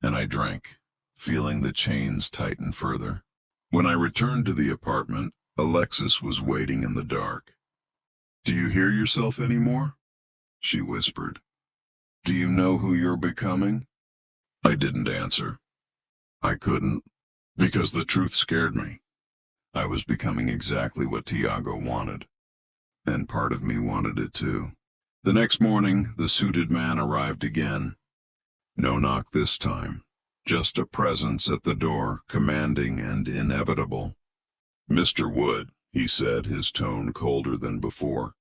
and I drank, feeling the chains tighten further. When I returned to the apartment, Alexis was waiting in the dark. Do you hear yourself anymore? She whispered. Do you know who you're becoming? I didn't answer. I couldn't, because the truth scared me. I was becoming exactly what Tiago wanted, and part of me wanted it too. The next morning, the suited man arrived again. No knock this time, just a presence at the door, commanding and inevitable. Mr. Wood, he said, his tone colder than before.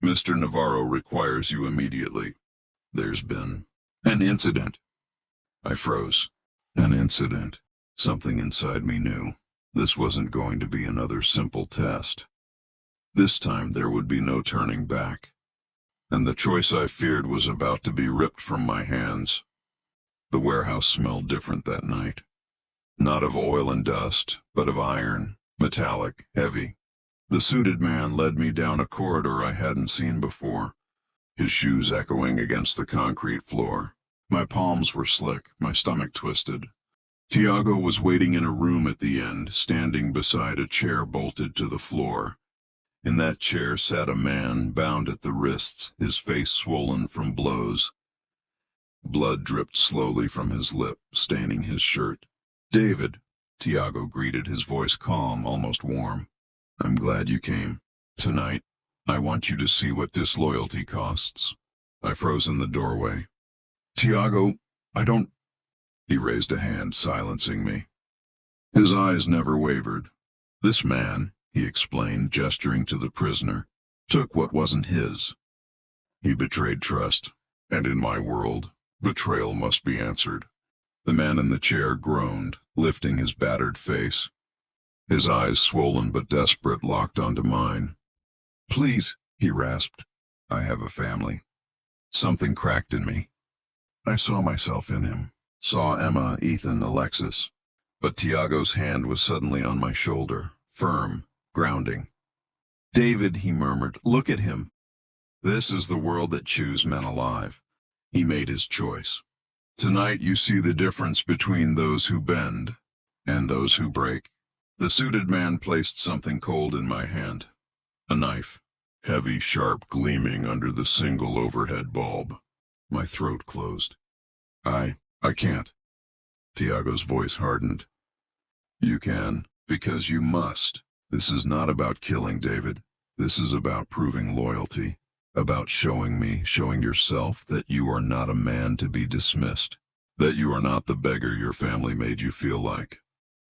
Mr. Navarro requires you immediately. There's been an incident. I froze. An incident. Something inside me knew. This wasn't going to be another simple test. This time there would be no turning back. And the choice I feared was about to be ripped from my hands. The warehouse smelled different that night. Not of oil and dust, but of iron, metallic, heavy. The suited man led me down a corridor I hadn't seen before, his shoes echoing against the concrete floor. My palms were slick, my stomach twisted. Tiago was waiting in a room at the end, standing beside a chair bolted to the floor. In that chair sat a man, bound at the wrists, his face swollen from blows. Blood dripped slowly from his lip, staining his shirt. David, Tiago greeted, his voice calm, almost warm. I'm glad you came. Tonight, I want you to see what disloyalty costs. I froze in the doorway. Tiago, I don't... He raised a hand, silencing me. His eyes never wavered. This man, he explained, gesturing to the prisoner, took what wasn't his. He betrayed trust, and in my world, betrayal must be answered. The man in the chair groaned, lifting his battered face. His eyes, swollen but desperate, locked onto mine. Please, he rasped. I have a family. Something cracked in me. I saw myself in him, saw Emma, Ethan, Alexis. But Tiago's hand was suddenly on my shoulder, firm, grounding. David, he murmured, look at him. This is the world that chews men alive. He made his choice. Tonight you see the difference between those who bend and those who break. The suited man placed something cold in my hand. A knife, heavy, sharp, gleaming under the single overhead bulb. My throat closed. I can't. Tiago's voice hardened. You can, because you must. This is not about killing, David. This is about proving loyalty. About showing me, showing yourself, that you are not a man to be dismissed. That you are not the beggar your family made you feel like.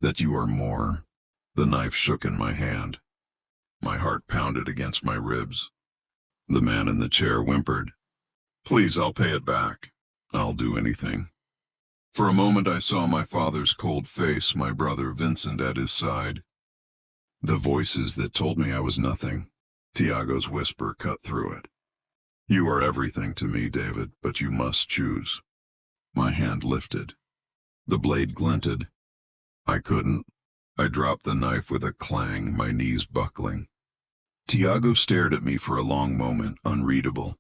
That you are more. The knife shook in my hand. My heart pounded against my ribs. The man in the chair whimpered. Please, I'll pay it back. I'll do anything. For a moment I saw my father's cold face, my brother Vincent at his side. The voices that told me I was nothing. Tiago's whisper cut through it. You are everything to me, David, but you must choose. My hand lifted. The blade glinted. I couldn't. I dropped the knife with a clang, my knees buckling. Tiago stared at me for a long moment, unreadable.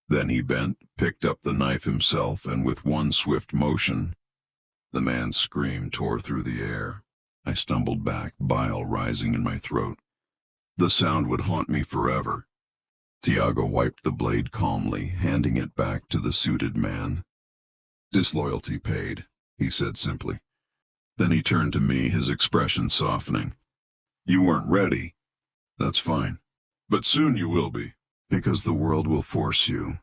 Then he bent, picked up the knife himself, and with one swift motion, the man's scream tore through the air. I stumbled back, bile rising in my throat. The sound would haunt me forever. Tiago wiped the blade calmly, handing it back to the suited man. "Disloyalty paid," he said simply. Then he turned to me, his expression softening. "You weren't ready. That's fine. But soon you will be, because the world will force you."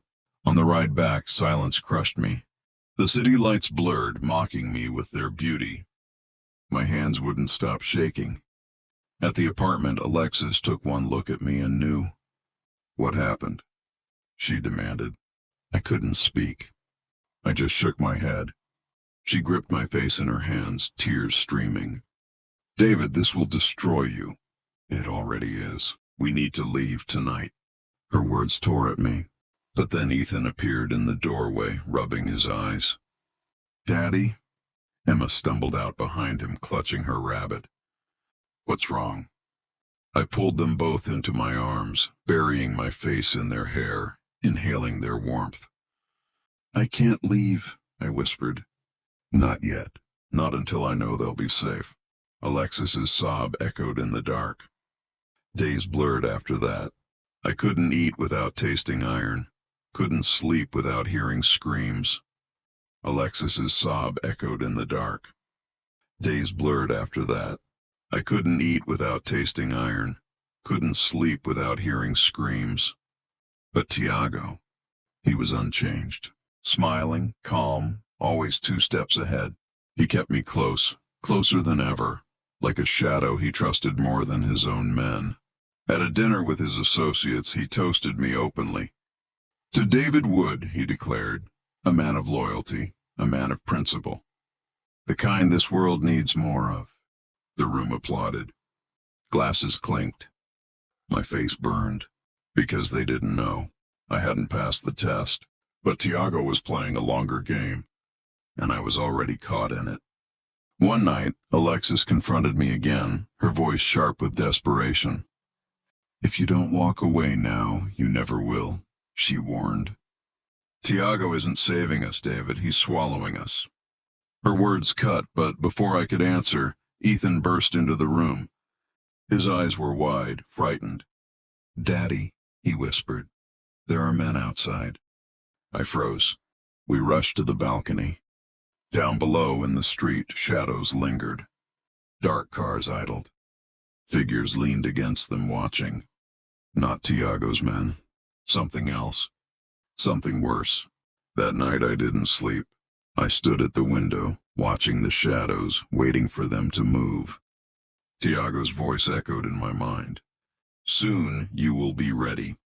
On the ride back, silence crushed me. The city lights blurred, mocking me with their beauty. My hands wouldn't stop shaking. At the apartment, Alexis took one look at me and knew. "What happened?" she demanded. I couldn't speak. I just shook my head. She gripped my face in her hands, tears streaming. "David, this will destroy you." "It already is. We need to leave tonight." Her words tore at me. But then Ethan appeared in the doorway, rubbing his eyes. "Daddy?" Emma stumbled out behind him, clutching her rabbit. "What's wrong?" I pulled them both into my arms, burying my face in their hair, inhaling their warmth. "I can't leave," I whispered. "Not yet. Not until I know they'll be safe." Alexis's sob echoed in the dark. Days blurred after that. I couldn't eat without tasting iron, couldn't sleep without hearing screams. Alexis's sob echoed in the dark. Days blurred after that. I couldn't eat without tasting iron, couldn't sleep without hearing screams. But Tiago, he was unchanged, smiling, calm, always 2 steps ahead. He kept me close, closer than ever, like a shadow he trusted more than his own men. At a dinner with his associates, he toasted me openly. "To David Wood," he declared, "a man of loyalty, a man of principle. The kind this world needs more of." The room applauded. Glasses clinked. My face burned, because they didn't know. I hadn't passed the test, but Tiago was playing a longer game, and I was already caught in it. One night, Alexis confronted me again, her voice sharp with desperation. "If you don't walk away now, you never will," she warned. "Tiago isn't saving us, David. He's swallowing us." Her words cut, but before I could answer, Ethan burst into the room. His eyes were wide, frightened. "Daddy," he whispered, "there are men outside." I froze. We rushed to the balcony. Down below in the street, shadows lingered. Dark cars idled. Figures leaned against them, watching. Not Tiago's men. Something else. Something worse. That night I didn't sleep. I stood at the window, watching the shadows, waiting for them to move. Tiago's voice echoed in my mind. "Soon you will be ready,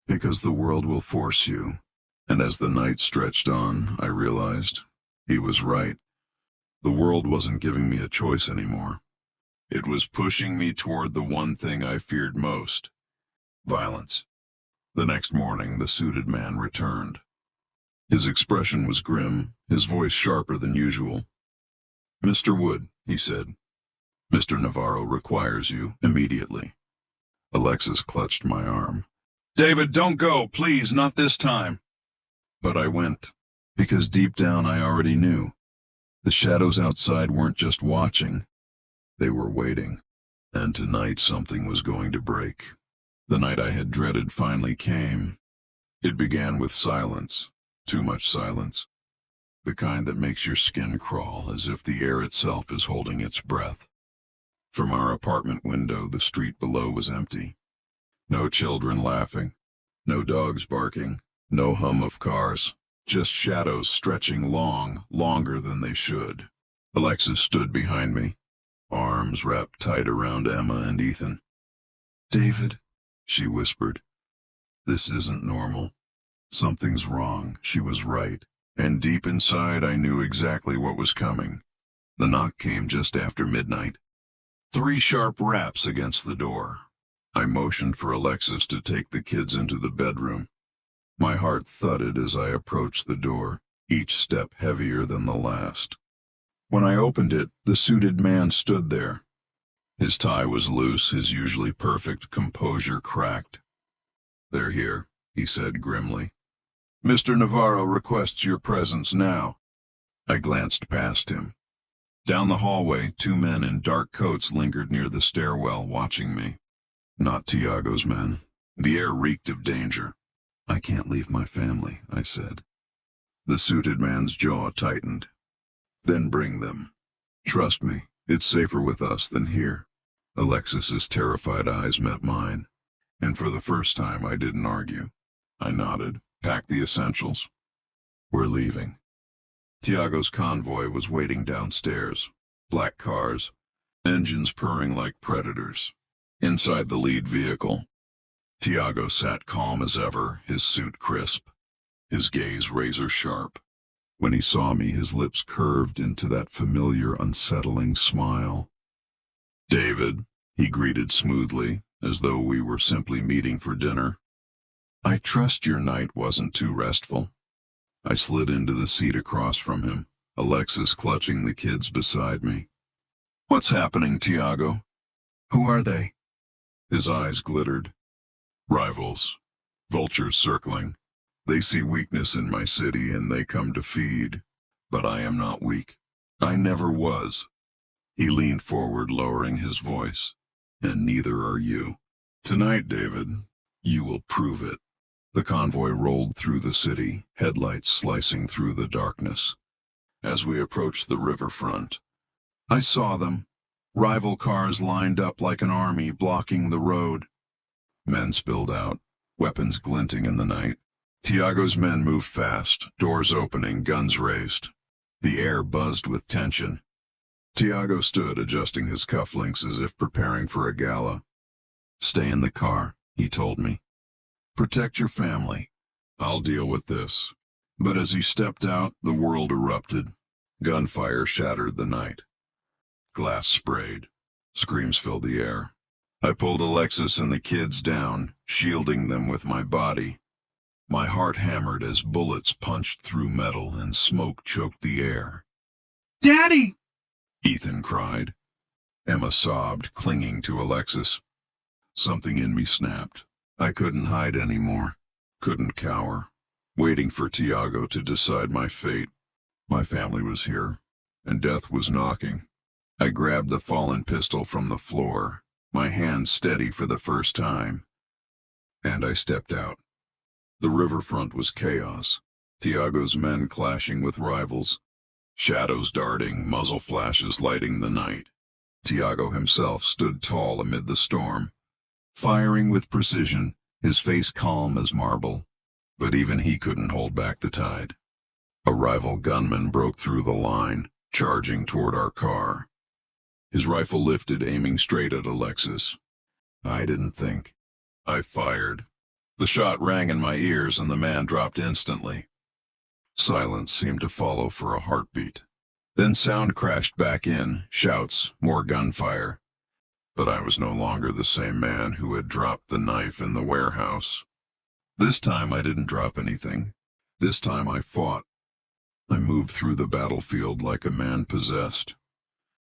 because the world will force you." And as the night stretched on, I realized he was right. The world wasn't giving me a choice anymore. It was pushing me toward the one thing I feared most: violence. The next morning, the suited man returned. His expression was grim, his voice sharper than usual. "Mr. Wood," he said, "Mr. Navarro requires you immediately." Alexis clutched my arm. "David, don't go, please, not this time." But I went, because deep down I already knew. The shadows outside weren't just watching, they were waiting. And tonight something was going to break. The night I had dreaded finally came. It began with silence, too much silence. The kind that makes your skin crawl as if the air itself is holding its breath. From our apartment window, the street below was empty. No children laughing, no dogs barking, no hum of cars, just shadows stretching longer than they should. Alexis stood behind me, arms wrapped tight around Emma and Ethan. "David," she whispered, "this isn't normal. Something's wrong." She was right, and deep inside I knew exactly what was coming. The knock came just after midnight. 3 sharp raps against the door. I motioned for Alexis to take the kids into the bedroom. My heart thudded as I approached the door, each step heavier than the last. When I opened it, the suited man stood there, His tie was loose, his usually perfect composure cracked. "They're here," he said grimly. Mr. Navarro requests your presence now." I glanced past him. Down the hallway, two men in dark coats lingered near the stairwell, watching me. Not Tiago's men. The air reeked of danger. "I can't leave my family," I said. The suited man's jaw tightened. "Then bring them. Trust me, it's safer with us than here." Alexis's terrified eyes met mine, and for the first time I didn't argue. I nodded. "Pack the essentials. We're leaving." Tiago's convoy was waiting downstairs. Black cars, engines purring like predators. Inside the lead vehicle, Tiago sat calm as ever, his suit crisp, his gaze razor sharp. When he saw me, his lips curved into that familiar, unsettling smile. "David," he greeted smoothly, as though we were simply meeting for dinner. "I trust your night wasn't too restful." I slid into the seat across from him, Alexis clutching the kids beside me. "What's happening, Tiago? Who are they?" His eyes glittered. "Rivals. Vultures circling. They see weakness in my city and they come to feed. But I am not weak. I never was." He leaned forward, lowering his voice. "And neither are you. Tonight, David, you will prove it." The convoy rolled through the city, headlights slicing through the darkness. As we approached the riverfront, I saw them. Rival cars lined up like an army, blocking the road. Men spilled out, weapons glinting in the night. Tiago's men moved fast, doors opening, guns raised. The air buzzed with tension. Tiago stood, adjusting his cufflinks as if preparing for a gala. "Stay in the car," he told me. "Protect your family. I'll deal with this." But as he stepped out, the world erupted. Gunfire shattered the night. Glass sprayed. Screams filled the air. I pulled Alexis and the kids down, shielding them with my body. My heart hammered as bullets punched through metal and smoke choked the air. "Daddy!" Ethan cried. Emma sobbed, clinging to Alexis. Something in me snapped. I couldn't hide anymore. Couldn't cower. Waiting for Tiago to decide my fate. My family was here, and death was knocking. I grabbed the fallen pistol from the floor, my hand steady for the first time. And I stepped out. The riverfront was chaos. Tiago's men clashing with rivals. Shadows darting, muzzle flashes lighting the night. Tiago himself stood tall amid the storm, firing with precision, his face calm as marble. But even he couldn't hold back the tide. A rival gunman broke through the line, charging toward our car. His rifle lifted, aiming straight at Alexis. I didn't think. I fired. The shot rang in my ears and the man dropped instantly. Silence seemed to follow for a heartbeat. Then sound crashed back in, shouts, more gunfire. But I was no longer the same man who had dropped the knife in the warehouse. This time I didn't drop anything. This time I fought. I moved through the battlefield like a man possessed.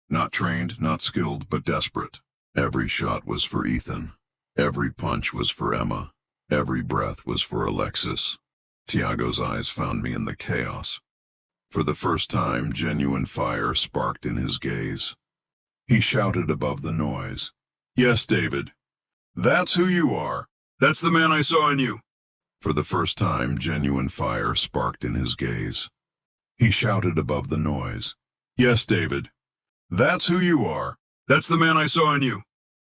Not trained, not skilled, but desperate. Every shot was for Ethan. Every punch was for Emma. Every breath was for Alexis. Tiago's eyes found me in the chaos. For the first time, genuine fire sparked in his gaze. He shouted above the noise. "Yes, David. That's who you are. That's the man I saw in you." For the first time, genuine fire sparked in his gaze. He shouted above the noise. "Yes, David. That's who you are. That's the man I saw in you."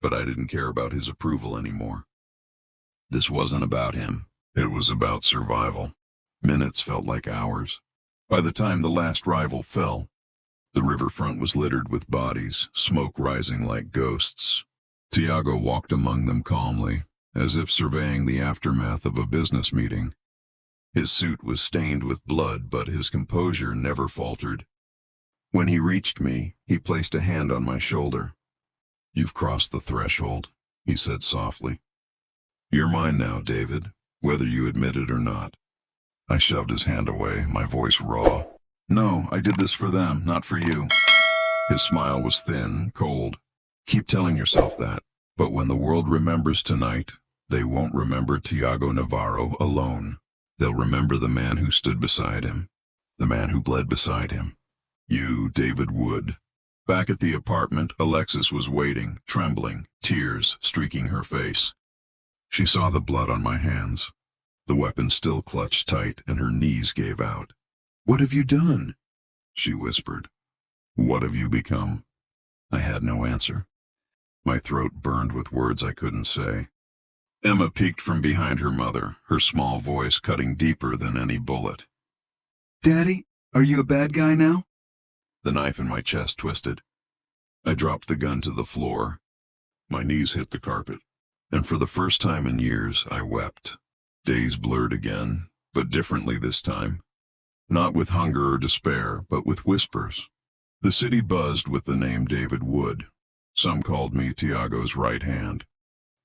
But I didn't care about his approval anymore. This wasn't about him. It was about survival. Minutes felt like hours. By the time the last rival fell, the riverfront was littered with bodies, smoke rising like ghosts. Tiago walked among them calmly, as if surveying the aftermath of a business meeting. His suit was stained with blood, but his composure never faltered. When he reached me, he placed a hand on my shoulder. "You've crossed the threshold," he said softly. "You're mine now, David, whether you admit it or not." I shoved his hand away, my voice raw. "No, I did this for them, not for you." His smile was thin, cold. Keep telling yourself that. But when the world remembers tonight, they won't remember Tiago Navarro alone. They'll remember the man who stood beside him, the man who bled beside him. You, David Wood. Back at the apartment, Alexis was waiting, trembling, tears streaking her face. She saw the blood on my hands. The weapon still clutched tight, and her knees gave out. "What have you done?" she whispered. "What have you become?" I had no answer. My throat burned with words I couldn't say. Emma peeked from behind her mother, her small voice cutting deeper than any bullet. "Daddy, are you a bad guy now?" The knife in my chest twisted. I dropped the gun to the floor. My knees hit the carpet, and for the first time in years, I wept. Days blurred again, but differently this time. Not with hunger or despair, but with whispers. The city buzzed with the name David Wood. Some called me Tiago's right hand.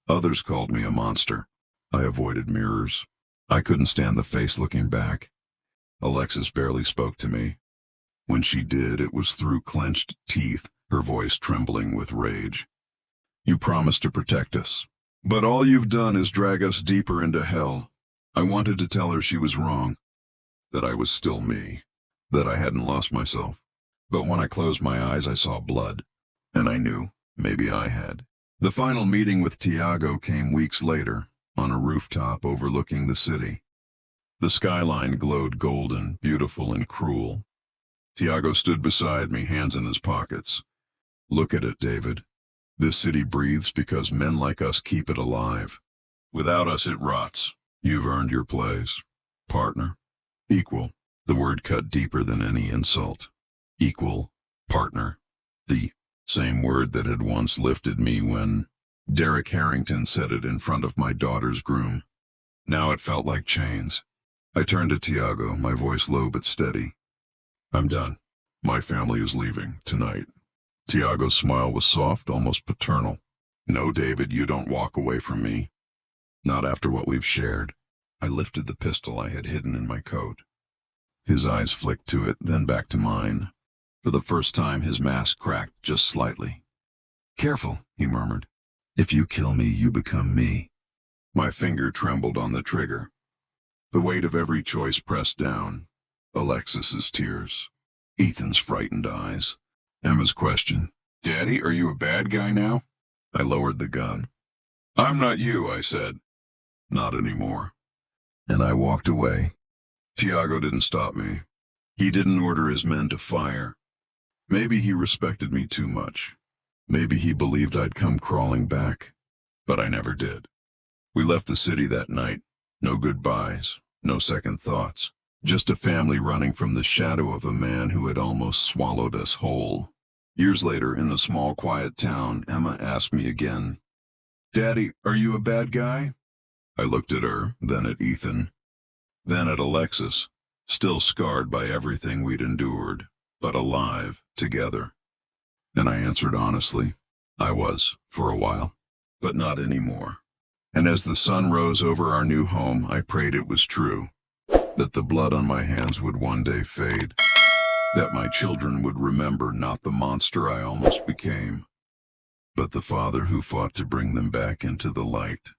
Others called me a monster. I avoided mirrors. I couldn't stand the face looking back. Alexis barely spoke to me. When she did, it was through clenched teeth, her voice trembling with rage. "You promised to protect us, but all you've done is drag us deeper into hell." I wanted to tell her she was wrong, that I was still me, that I hadn't lost myself. But when I closed my eyes, I saw blood, and I knew maybe I had. The final meeting with Tiago came weeks later, on a rooftop overlooking the city. The skyline glowed golden, beautiful and cruel. Tiago stood beside me, hands in his pockets. "Look at it, David. This city breathes because men like us keep it alive. Without us, it rots. You've earned your place. Partner. Equal." The word cut deeper than any insult. Equal. Partner. The same word that had once lifted me when Derek Harrington said it in front of my daughter's groom. Now it felt like chains. I turned to Tiago, my voice low but steady. "I'm done. My family is leaving tonight." Tiago's smile was soft, almost paternal. "No, David, you don't walk away from me. Not after what we've shared." I lifted the pistol I had hidden in my coat. His eyes flicked to it, then back to mine. For the first time, his mask cracked just slightly. "Careful," he murmured. "If you kill me, you become me." My finger trembled on the trigger. The weight of every choice pressed down. Alexis's tears. Ethan's frightened eyes. Emma's question. "Daddy, are you a bad guy now?" I lowered the gun. "I'm not you," I said. "Not anymore." And I walked away. Tiago didn't stop me. He didn't order his men to fire. Maybe he respected me too much. Maybe he believed I'd come crawling back. But I never did. We left the city that night. No goodbyes, no second thoughts. Just a family running from the shadow of a man who had almost swallowed us whole. Years later, in a small, quiet town, Emma asked me again, "Daddy, are you a bad guy?" I looked at her, then at Ethan, then at Alexis, still scarred by everything we'd endured, but alive together. And I answered honestly, I was, for a while, but not anymore. And as the sun rose over our new home, I prayed it was true, that the blood on my hands would one day fade, that my children would remember not the monster I almost became, but the father who fought to bring them back into the light.